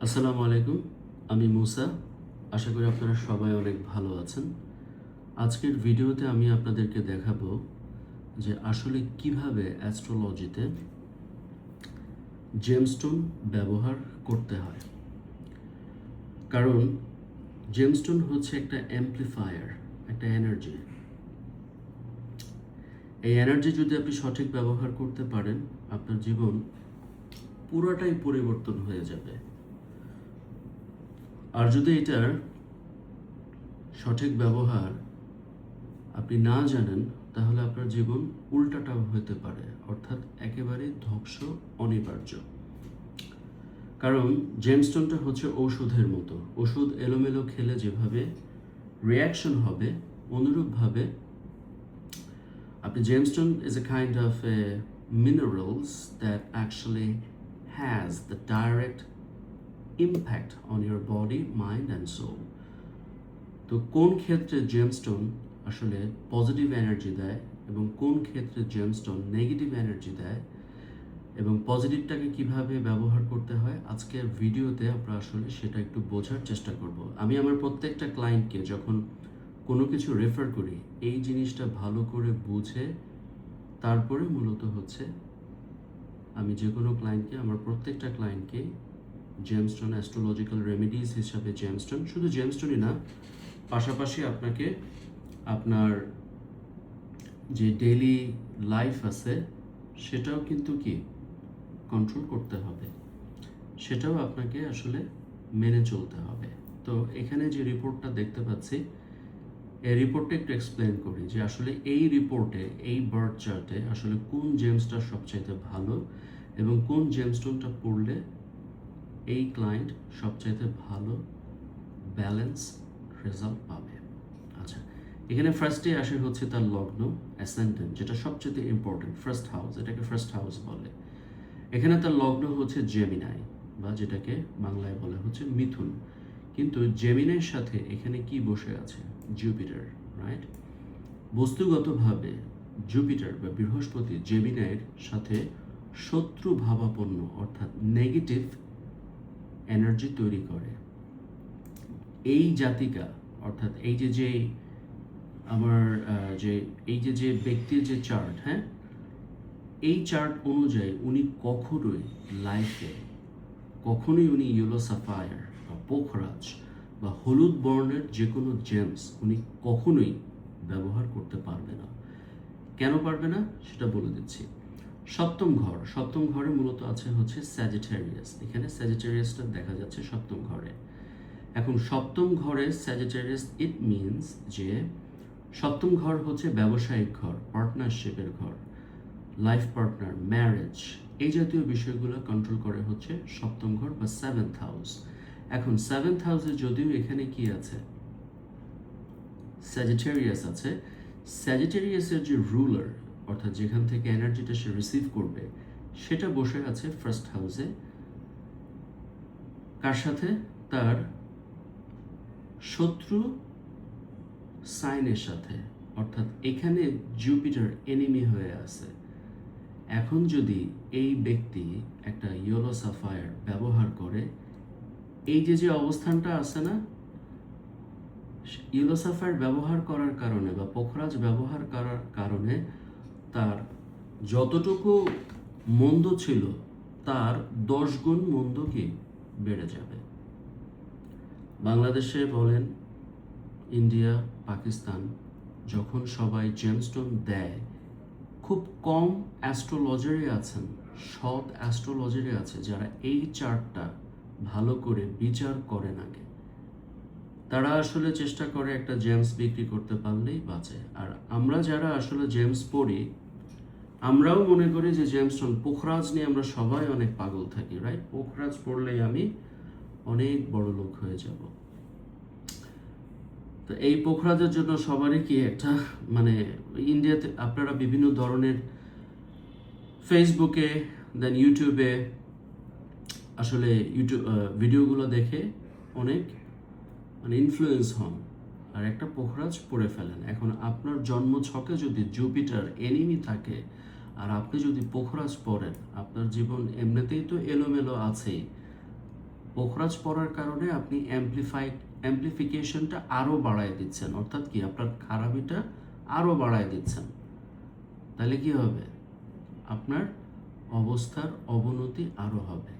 আসসালামু আলাইকুম। আমি মুসা। আশা করি আপনারা সবাই অনেক ভালো আছেন। আজকের ভিডিওতে আমি আপনাদেরকে দেখাবো যে আসলে কিভাবে অ্যাস্ট্রোলজিতে জেমস্টোন ব্যবহার করতে হয়। কারণ জেমস্টোন হচ্ছে একটা অ্যাম্প্লিফায়ার, একটা এনার্জি। এই এনার্জি যদি আপনি সঠিক ব্যবহার করতে পারেন, আপনার জীবন পুরোটাই পরিবর্তন হয়ে যাবে। আর যদি এটার সঠিক ব্যবহার আপনি না জানেন, তাহলে আপনার জীবন উল্টাটাও হতে পারে, অর্থাৎ একেবারে ধ্বংস অনিবার্য। কারণ জেমস্টোনটা হচ্ছে ঔষধের মতো। ওষুধ এলোমেলো খেলে যেভাবে রিয়াকশন হবে, অনুরূপভাবে আপনি gemstone is a kind of a minerals that actually has the direct impact on your body, mind and soul. তো কোন ক্ষেত্রে জেমস্টোন আসলে পজিটিভ এনার্জি দেয় এবং কোন ক্ষেত্রে জেমস্টোন নেগেটিভ এনার্জি দেয় এবং পজিটিভটাকে কিভাবে ব্যবহার করতে হয়, আজকের ভিডিওতে আমরা আসলে সেটা একটু বোঝার চেষ্টা করব। আমি আমার প্রত্যেকটা ক্লায়েন্টকে যখন কোনো কিছু রেফার করি, এই জিনিসটা ভালো করে বুঝে তারপরে মূলত হচ্ছে আমি যে কোনো ক্লায়েন্টকে, আমার প্রত্যেকটা ক্লায়েন্টকে জেমস্টোন অ্যাস্ট্রোলজিক্যাল রেমেডিজ হিসাবে জেমস্টোন, শুধু জেমস্টোনই না, পাশাপাশি আপনাকে আপনার যে ডেইলি লাইফ আছে সেটাও কিন্তু কি কন্ট্রোল করতে হবে, সেটাও আপনাকে আসলে মেনে চলতে হবে। তো এখানে যে রিপোর্টটা দেখতে পাচ্ছি, এই রিপোর্টটা একটু এক্সপ্লেন করি যে আসলে এই রিপোর্টে, এই বার্থ চার্টে আসলে কোন জেমসটা সবচাইতে ভালো এবং কোন জেমস্টোনটা পড়লে এই ক্লায়েন্ট সবচাইতে ভালো ব্যালেন্স রেজাল্ট পাবে। আচ্ছা, এখানে ফার্স্টে আসে হচ্ছে তার লগ্ন, অ্যাসেন্ডেন্ট, যেটা সবচেয়ে ইম্পর্টেন্ট, ফার্স্ট হাউস, এটাকে ফার্স্ট হাউস বলে। এখানে তার লগ্ন হচ্ছে জেমিনাই, বা যেটাকে বাংলায় বলে হচ্ছে মিথুন। কিন্তু জেমিনাইয়ের সাথে এখানে কি বসে আছে? Jupiter, right? বস্তুগতভাবে জুপিটার বা বৃহস্পতি জেমিনাইয়ের সাথে শত্রু ভাবাপন্ন, অর্থাৎ নেগেটিভ এনার্জি তৈরি করে। এই জাতিকা, অর্থাৎ এই যে আমার যে এই যে ব্যক্তির যে চার্ট, হ্যাঁ, এই চার্ট অনুযায়ী উনি কখনোই উনি ইয়েলো সাফায়ার বা পোখরাজ বা হলুদ বর্ণের যে কোনো জেমস উনি কখনোই ব্যবহার করতে পারবে না। কেন পারবে না সেটা বলে দিচ্ছি। সপ্তম ঘরে মূলত আছে হচ্ছে স্যাজিটেরিয়াস। এখানে স্যাজিটেরিয়াসটা দেখা যাচ্ছে সপ্তম ঘরে। এখন সপ্তম ঘরে স্যাজিটেরিয়াস, ইট মিনস যে সপ্তম ঘর হচ্ছে ব্যবসায়িক ঘর, পার্টনারশিপের ঘর, লাইফ পার্টনার, ম্যারেজ, এই জাতীয় বিষয়গুলো কন্ট্রোল করে হচ্ছে সপ্তম ঘর বা সেভেন্থ হাউস। এখন সেভেন্থ হাউসে যদিও এখানে কি আছে, স্যাজিটেরিয়াস আছে, স্যাজিটেরিয়াসের যে রুলার, অর্থাৎ যেখান থেকে এনার্জিটা সে রিসিভ করবে, সেটা বসে আছে ফার্স্ট হাউসে। কার সাথে? তার শত্রু সাইনের সাথে, অর্থাৎ এখানে জুপিটার এনিমি হয়ে আছে। এখন যদি এই ব্যক্তি একটা ইয়েলো সাফায়ার ব্যবহার করে, এই যে অবস্থানটা আছে না, ইয়েলো সাফায়ার ব্যবহার করার কারণে বা পোখরাজ ব্যবহার করার কারণে তার যতটুকু মন্দ ছিল তার 10 গুণ মন্দ কি বেড়ে যাবে। বাংলাদেশে বলেন, ইন্ডিয়া, পাকিস্তান, যখন সবাই জেমস্টোন দেয়, খুব কম অ্যাস্ট্রোলজারই আছেন, সৎ অ্যাস্ট্রোলজারই আছে যারা এই চার্টটা ভালো করে বিচার করেন আগে। তারা আসলে চেষ্টা করে একটা জেমস বিক্রি করতে পারলেই বাঁচে। আর আমরা যারা আসলে জেমস পড়ি, আমরাও মনে করি যে জেমস্টোন, পোখরাজ নিয়ে আমরা সবাই অনেক পাগল থাকি, রাইট? পোখরাজ পড়লেই আমি অনেক বড় লোক হয়ে যাব। তো এই পোখরাজের জন্য সবারই কি একটা মানে, ইন্ডিয়াতে আপনারা বিভিন্ন ধরনের ফেসবুকে, দেন ইউটিউবে আসলে ভিডিওগুলো দেখে অনেক মানে ইনফ্লুয়েন্স হন আর একটা পোখরাজ পড়ে ফেলেন। এখন আপনার জন্ম ছকে যদি জুপিটার এনিমি থাকে আর আপনি যদি পোখরাজ পড়েন, আপনার জীবন এমনিতেই তো এলোমেলো আছেই, পোখরাজ পড়ার কারণে আপনি অ্যাম্প্লিফিকেশনটা আরও বাড়ায় দিচ্ছেন, অর্থাৎ কি আপনার খারাপিটা আরও বাড়ায় দিচ্ছেন। তাহলে কি হবে? আপনার অবস্থার অবনতি আরও হবে।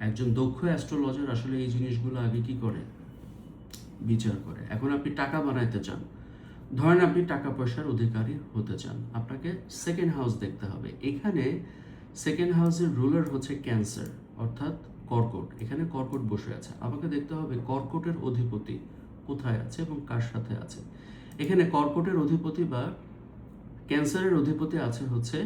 একজন দক্ষ অ্যাস্ট্রোলজার আসলে এই জিনিসগুলো আগে কি করে? বিচার করে। এখন আপনি টাকা বানাইতে চান, ধরেন আপনি টাকা পয়সার অধিকারী হতে চান, আপনাকে সেকেন্ড হাউস দেখতে হবে। এখানে সেকেন্ড হাউসের রুলার হচ্ছে ক্যান্সার, অর্থাৎ কর্কট। এখানে কর্কট বসে আছে, আমাকে দেখতে হবে কর্কটের অধিপতি কোথায় আছে এবং কার সাথে আছে। এখানে কর্কটের অধিপতি বা ক্যান্সারের অধিপতি আছে হচ্ছে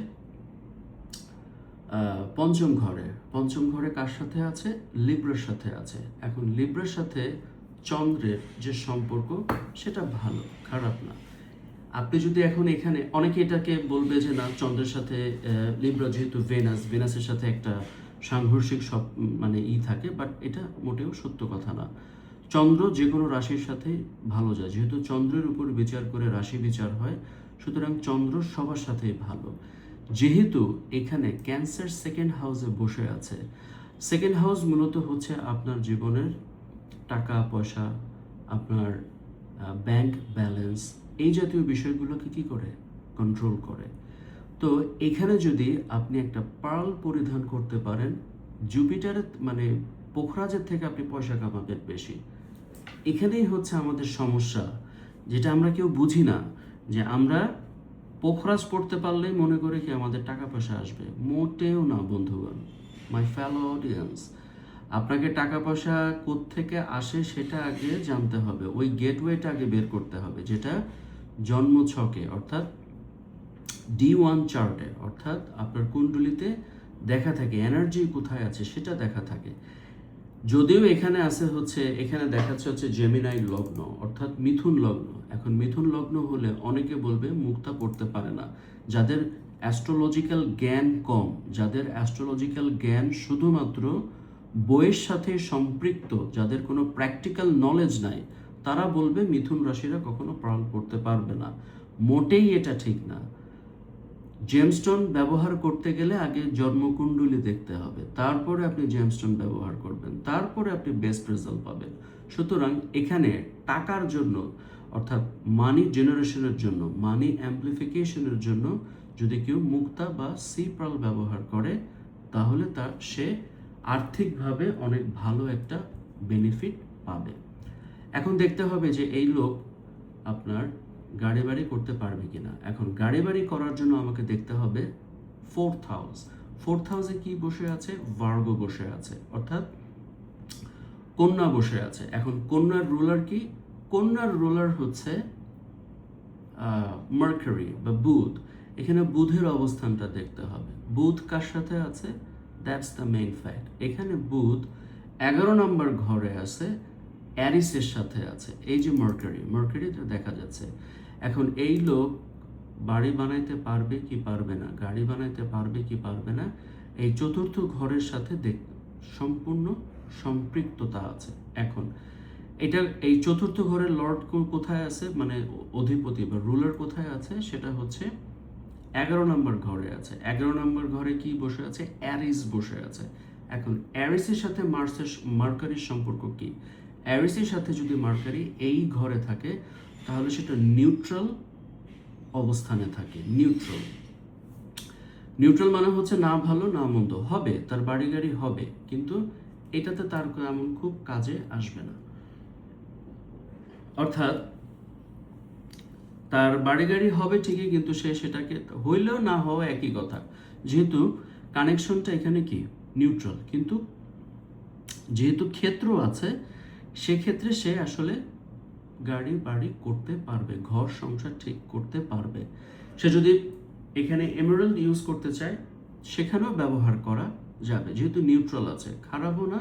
পঞ্চম ঘরে। পঞ্চম ঘরে কার সাথে আছে? লিব্রার সাথে আছে। এখন লিব্রার সাথে চন্দ্রের যে সম্পর্ক সেটা ভালো, খারাপ না। আপনি যদি এখন এখানে, অনেকে এটাকে বলবে যে না, চন্দ্রের সাথে লিব্রা যেহেতু ভেনাসের সাথে একটা সাংঘর্ষিক সব মানে থাকে, বাট এটা মোটেও সত্য কথা না। চন্দ্র যে কোনো রাশির সাথে ভালো যায়, যেহেতু চন্দ্রের উপর বিচার করে রাশি বিচার হয়, সুতরাং চন্দ্র সবার সাথেই ভালো। যেহেতু এখানে ক্যান্সার সেকেন্ড হাউসে বসে আছে, সেকেন্ড হাউস মূলত হচ্ছে আপনার জীবনের টাকা পয়সা, আপনার ব্যাংক ব্যালেন্স, এই জাতীয় বিষয়গুলোকে কি করে? কন্ট্রোল করে। তো এখানে যদি আপনি একটা পার্ল পরিধান করতে পারেন, জুপিটারের মানে পোখরাজের থেকে আপনি পয়সা কামাবেন বেশি। এখানেই হচ্ছে আমাদের সমস্যা, যেটা আমরা কেউ বুঝি না, যে আমরা পোখরাজ পড়তে পারলেই মনে করে কি আমাদের টাকা পয়সা আসবে। মোটেও না বন্ধুগণ, মাই ফেলো অডিয়েন্স। আপনাকে টাকা পয়সা কোত্থেকে আসে সেটা আগে জানতে হবে, ওই গেটওয়েটা আগে বের করতে হবে, যেটা জন্ম ছকে অর্থাৎ D1 চার্টে, অর্থাৎ আপনার কুণ্ডলিতে দেখা থাকে এনার্জি কোথায় আছে সেটা দেখা থাকে। যদিও এখানে আছে হচ্ছে, এখানে দেখাচ্ছে হচ্ছে জেমিনাই লগ্ন অর্থাৎ মিথুন লগ্ন। এখন মিথুন লগ্ন হলে অনেকে বলবে মুক্তা পড়তে পারে না। যাদের অ্যাস্ট্রোলজিক্যাল জ্ঞান কম, যাদের অ্যাস্ট্রোলজিক্যাল জ্ঞান শুধুমাত্র বইয়ের সাথে সম্পৃক্ত, যাদের কোনো প্র্যাকটিক্যাল নলেজ নাই, তারা বলবে মিথুন রাশিরা কখনো পার্ল পড়তে পারবে না। মোটেই এটা ঠিক না। জেমস্টোন ব্যবহার করতে গেলে আগে জন্মকুণ্ডলী দেখতে হবে, তারপরে আপনি জেমস্টোন ব্যবহার করবেন, তারপরে আপনি বেস্ট রেজাল্ট পাবেন। সুতরাং এখানে টাকার জন্য, অর্থাৎ মানি জেনারেশনের জন্য, মানি অ্যাম্প্লিফিকেশনের জন্য যদি কেউ মুক্তা বা সি পার্ল ব্যবহার করে, তাহলে সে আর্থিকভাবে অনেক ভালো একটা বেনিফিট পাবে। এখন দেখতে হবে যে এই লোক আপনার গাড়ি বাড়ি করতে পারবে কিনা। এখন গাড়ি বাড়ি করার জন্য আমাকে দেখতে হবে ফোর্থ হাউস। ফোর্থ হাউসে কি বসে আছে? ভার্গ বসে আছে, অর্থাৎ কন্যা বসে আছে। এখন কন্যার রুলার কি? কন্যার রুলার হচ্ছে মার্কারি বা বুধ। এখানে বুধের অবস্থানটা দেখতে হবে, বুধ কার সাথে আছে, দ্যাটস দ্য মেইন ফ্যাক্ট। এখানে বুধ 11 নম্বর ঘরে আছে, অ্যারিসের সাথে আছে। এই যে মার্কারিটা দেখা যাচ্ছে। এখন এই লোক বাড়ি বানাইতে পারবে কি পারবে না, গাড়ি বানাইতে পারবে কি পারবে না, এই চতুর্থ ঘরের সাথে সম্পূর্ণ সম্পৃক্ততা আছে। এখন এটা এই চতুর্থ ঘরের লর্ড কোথায় আছে, মানে অধিপতি বা রুলার কোথায় আছে, সেটা হচ্ছে 11 নম্বর ঘরে আছে। 11 নম্বর ঘরে কি বসে আছে? অ্যারিস বসে আছে। এখন অ্যারিসের সাথে মার্কারির সম্পর্ক কি? অ্যারিসের সাথে যদি মার্কারি এই ঘরে থাকে, তাহলে সেটা নিউট্রাল অবস্থানে থাকে। নিউট্রাল মানে হচ্ছে না ভালো না মন্দ, হবে তার বাড়ি গাড়ি হবে, কিন্তু এটাতে তার এমন খুব কাজে আসবে না। অর্থাৎ তার বাড়ি গাড়ি হবে ঠিকই, কিন্তু সে সেটাকে হইলেও না হওয়া একই কথা, যেহেতু কানেকশনটা এখানে কি নিউট্রাল। কিন্তু যেহেতু ক্ষেত্র আছে, সেক্ষেত্রে সে আসলে গাড়ি বাড়ি করতে পারবে, ঘর সংসার ঠিক করতে পারবে। সে যদি এখানে এমেরাল্ড ইউজ করতে চায়, সেখানেও ব্যবহার করা যাবে, যেহেতু নিউট্রাল আছে, খারাপও না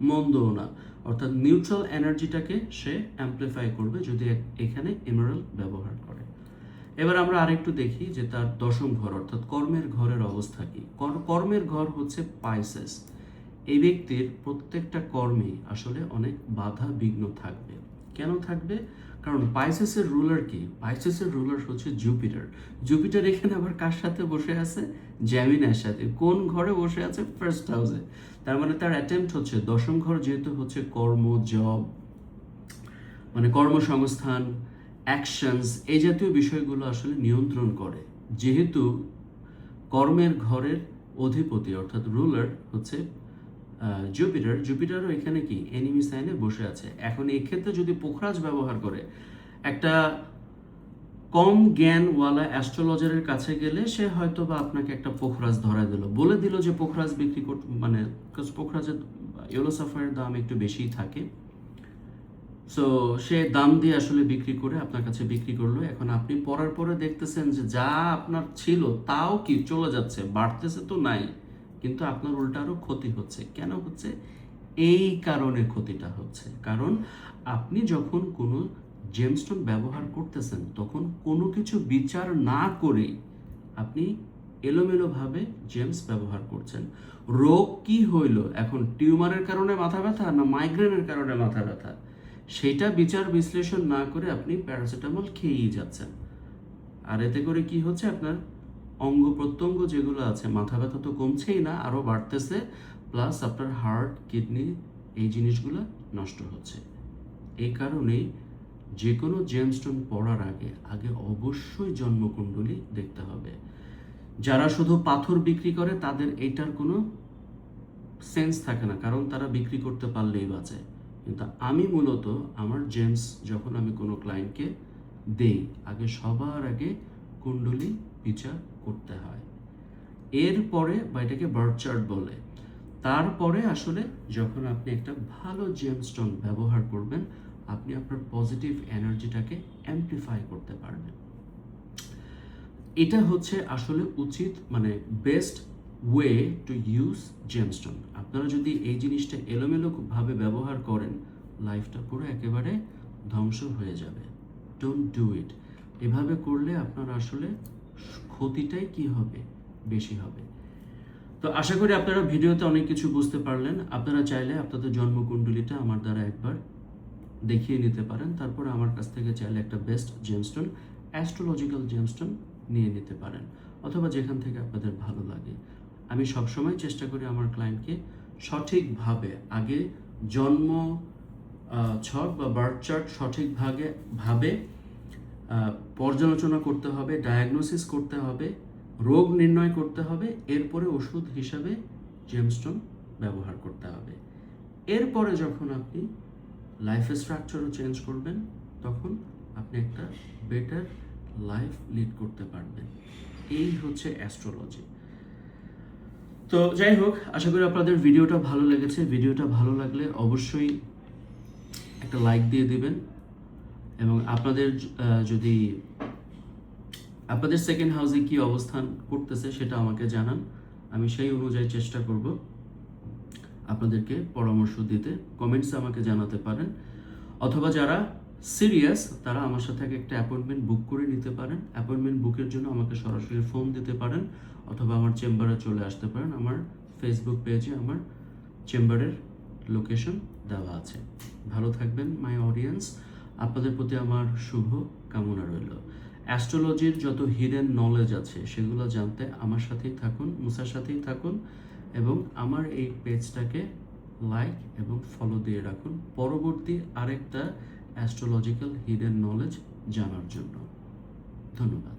মন্দও না। অর্থাৎ নিউট্রাল এনার্জিটাকে সে অ্যাম্প্লিফাই করবে যদি এখানে এমেরাল্ড ব্যবহার করে। এবার আমরা আরেকটু দেখি যে তার দশম ঘর অর্থাৎ কর্মের ঘরের অবস্থা কি। কর্মের ঘর হচ্ছে পাইসেস। এই ব্যক্তির প্রত্যেকটা কর্মে আসলে অনেক বাধা বিঘ্ন থাকবে। কেন থাকবে? কারণ পাইসেসের রুলার কি? পাইসেসের রুলার হচ্ছে জুপিটার। জুপিটার এখানে আবার কার সাথে বসে আছে? জেমিনার সাথে। কোন ঘরে বসে আছে? ফার্স্ট হাউসে। তার মানে তার অ্যাটেম্প্ট হচ্ছে দশম ঘর, যেহেতু হচ্ছে কর্ম, জব, মানে কর্মসংস্থান, অ্যাকশনস, এই জাতীয় বিষয়গুলো আসলে নিয়ন্ত্রণ করে। যেহেতু কর্মের ঘরের অধিপতি অর্থাৎ রুলার হচ্ছে জুপিটার, জুপিটারও এখানে কি এনিমি সাইনে বসে আছে। এখন এই ক্ষেত্রে যদি পোখরাজ ব্যবহার করে, একটা কম জ্ঞানওয়ালা অ্যাস্ট্রোলজারের কাছে গেলে সে হয়তো বা আপনাকে একটা পোখরাজ ধরা দিল, বলে দিল যে পোখরাজ বিক্রি করতে, মানে পোখরাজের ইয়েলো সাফায়ার দাম একটু বেশিই থাকে, সো সে দাম দিয়ে আসলে বিক্রি করে আপনার কাছে বিক্রি করলো। এখন আপনি পড়ার পরে দেখতেছেন যে যা আপনার ছিল তাও কি চলে যাচ্ছে, বাড়তেছে তো নাই, কিন্তু আপনার উল্টা আরও ক্ষতি হচ্ছে। কেন হচ্ছে? এই কারণে ক্ষতিটা হচ্ছে, কারণ আপনি যখন কোনো জেমস্টোন ব্যবহার করতেছেন তখন কোনো কিছু বিচার না করে আপনি এলোমেলোভাবে জেমস ব্যবহার করছেন। রোগ কি হইল, এখন টিউমারের কারণে মাথা ব্যথা না মাইগ্রেনের কারণে মাথা ব্যথা, সেটা বিচার বিশ্লেষণ না করে আপনি প্যারাসিটামল খেয়েই যাচ্ছেন। আর এতে করে কি হচ্ছে? আপনার অঙ্গ প্রত্যঙ্গ যেগুলো আছে, মাথা ব্যথা তো কমছেই না, আরও বাড়তেছে, প্লাস আপনার হার্ট, কিডনি, এই জিনিসগুলো নষ্ট হচ্ছে। এই কারণেই যে কোনো জেমস্টোন পড়ার আগে আগে অবশ্যই জন্মকুণ্ডলী দেখতে হবে। যারা শুধু পাথর বিক্রি করে তাদের এইটার কোনো সেন্স থাকে না, কারণ তারা বিক্রি করতে পারলেই বাঁচে। কিন্তু আমি মূলত আমার জেমস যখন আমি কোনো ক্লায়েন্টকে দেই, আগে সবার আগে কুণ্ডলী বিচার করতে হয়। এরপরে বা এটাকে বার্থ চার্ট বলে, তারপরে আসলে যখন আপনি একটা ভালো জেমস্টোন ব্যবহার করবেন, আপনি আপনার পজিটিভ এনার্জিটাকে অ্যাম্প্লিফাই করতে পারবেন। এটা হচ্ছে আসলে উচিত, মানে best way to use gemstone. আপনারা যদি এই জিনিসটা এলোমেলোভাবে ব্যবহার করেন, লাইফটা পুরো একেবারে ধ্বংস হয়ে যাবে। Don't do it. এভাবে করলে আপনার আসলে ক্ষতিটাই কি হবে? বেশি হবে। তো আশা করি আপনারা ভিডিওতে অনেক কিছু বুঝতে পারলেন। আপনারা চাইলে আপনাদের জন্মকুণ্ডলীটা আমার দ্বারা একবার দেখিয়ে নিতে পারেন, তারপরে আমার কাছ থেকে চাইলে একটা বেস্ট জেমস্টোন, অ্যাস্ট্রোলজিক্যাল জেমস্টোন নিয়ে নিতে পারেন, অথবা যেখান থেকে আপনাদের ভালো লাগে। আমি সবসময় চেষ্টা করি আমার ক্লায়েন্টকে সঠিকভাবে আগে জন্ম ছক বা বার্থ চার্ট সঠিকভাবে পর্যালোচনা করতে হবে, ডায়াগনোসিস করতে হবে, রোগ নির্ণয় করতে হবে, এরপরে ওষুধ হিসাবে জেমস্টোন ব্যবহার করতে হবে। এরপরে যখন আপনি লাইফ স্ট্রাকচারও চেঞ্জ করবেন, তখন আপনি একটা বেটার লাইফ লিড করতে পারবেন। এই হচ্ছে অ্যাস্ট্রোলজি। তো যাই হোক, আশা করি আপনাদের ভিডিওটা ভালো লেগেছে। ভিডিওটা ভালো লাগলে অবশ্যই একটা লাইক দিয়ে দিবেন, এবং আপনাদের যদি আপনাদের সেকেন্ড হাউসে কি অবস্থান করতেছে সেটা আমাকে জানান। আমি সেই অনুযায়ী চেষ্টা করব আপনাদেরকে পরামর্শ দিতে। কমেন্টসে আমাকে জানাতে পারেন, অথবা যারা সিরিয়াস তারা আমার সাথে একটা অ্যাপয়েন্টমেন্ট বুক করে নিতে পারেন। অ্যাপয়েন্টমেন্ট বুকের জন্য আমাকে সরাসরি ফোন দিতে পারেন, অথবা আমার চেম্বারে চলে আসতে পারেন। আমার ফেসবুক পেজে আমার চেম্বারের লোকেশন দেওয়া আছে। ভালো থাকবেন মাই অডিয়েন্স। আপনাদের প্রতি আমার শুভ কামনা রইল। অ্যাস্ট্রোলজির যত হিডেন নলেজ আছে সেগুলো জানতে আমার সাথেই থাকুন, মুসার সাথেই থাকুন, এবং আমার এই পেজটাকে লাইক এবং ফলো দিয়ে রাখুন পরবর্তী আরেকটা অ্যাস্ট্রোলজিক্যাল হিডেন নলেজ জানার জন্য। ধন্যবাদ।